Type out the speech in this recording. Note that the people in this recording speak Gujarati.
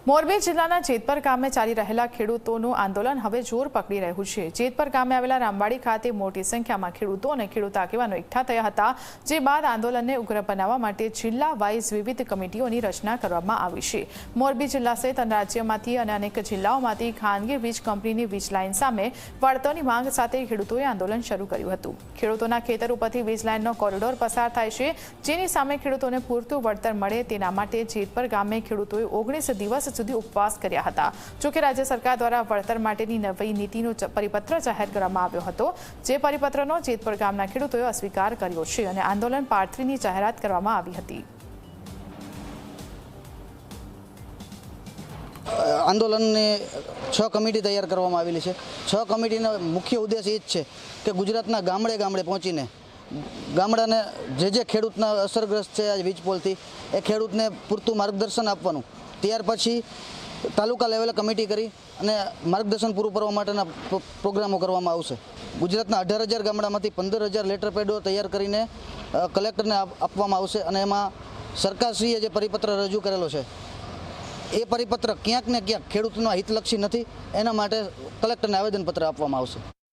મોરબી જિલ્લાના જેતપર ગામે ચાલી રહેલા ખેડૂતોનું આંદોલન હવે જોર પકડી રહ્યું છે। જેતપર ગામે આવેલા રામવાડી ખાતે મોટી સંખ્યામાં ખેડૂતો અને ખેડૂત આગેવાનો એકઠા થયા હતા, જે બાદ આંદોલનને ઉગ્ર બનાવવા માટે જિલ્લા વાઇઝ વિવિધ કમિટીઓની રચના કરવામાં આવી છે। મોરબી જિલ્લા સહિત રાજ્યમાંથી અને અનેક જિલ્લાઓમાંથી ખાનગી વીજ કંપનીની વીજ લાઇન સામે વળતરની માંગ સાથે ખેડૂતોએ આંદોલન શરૂ કર્યું હતું। ખેડૂતોના ખેતર ઉપરથી વીજ લાઇનનો કોરિડોર પસાર થાય છે, જેની સામે ખેડૂતોને પૂરતું વળતર મળે તેના માટે જેતપર ગામે ખેડૂતોએ 19 દિવસ સુધી ઉપવાસ કર્યા હતા। જોકે રાજ્ય સરકાર દ્વારા વળતર માટેની નવી નીતિનો પરિપત્ર જાહેર કરવામાં આવ્યો હતો, જે પરિપત્રનો જેતપર ગામના ખેડૂતોએ અસ્વીકાર કર્યો છે અને આંદોલન પાર્ટ 3ની જાહેરાત કરવામાં આવી હતી। આંદોલનની 6 કમિટી તૈયાર કરવામાં આવેલી છે। 6 કમિટીનો મુખ્ય ઉદ્દેશ એ જ છે કે ગુજરાતના ગામડે ગામડે પહોંચીને ગામડાને જે ખેડૂતના અસરગ્રસ્ત છે આ વીજ પોલથી એ ખેડૂતને પૂરતું માર્ગદર્શન આપવાનું। ત્યાર પછી તાલુકા લેવલે કમિટી કરી અને માર્ગદર્શન પૂરું કરવા માટેના પ્રોગ્રામો કરવામાં આવશે। ગુજરાતના 18,000 ગામડામાંથી 15,000 લેટર પેડો તૈયાર કરીને કલેક્ટરને આપવામાં આવશે અને એમાં સરકારશ્રીએ જે પરિપત્ર રજૂ કરેલો છે એ પરિપત્ર ક્યાંક ને ક્યાંક ખેડૂતોના હિતલક્ષી નથી, એના માટે કલેક્ટરને આવેદનપત્ર આપવામાં આવશે।